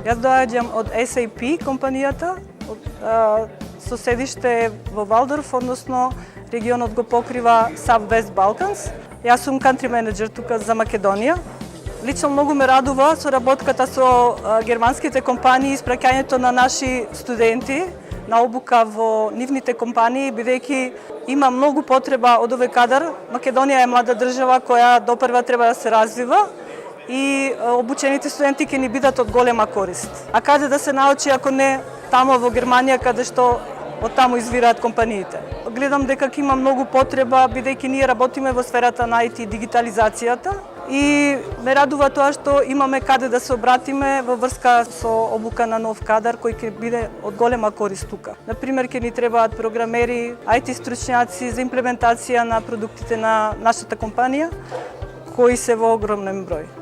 Јас доаѓам од SAP компанијата, со седиште во Валдорф, односно регионот го покрива South-West Balkans. Јас сум country manager тука за Македонија. Лично многу ме радува соработката со германските компании, испраќањето на наши студенти на обука во нивните компании, бидејќи има многу потреба од овој кадар. Македонија е млада држава која допрва треба да се развива и обучените студенти ќе ни бидат од голема корист. А каде да се научи ако не тамо во Германија, каде што од таму извираат компаниите. Гледам дека има многу потреба, бидејќи ние работиме во сферата на IT и дигитализацијата и ме радува тоа што имаме каде да се обратиме во врска со обука на нов кадар кој ќе биде од голема корист тука. Например, ќе ни требаат програмери, IT стручњаци за имплементација на продуктите на нашата компанија, кои се во огромен број.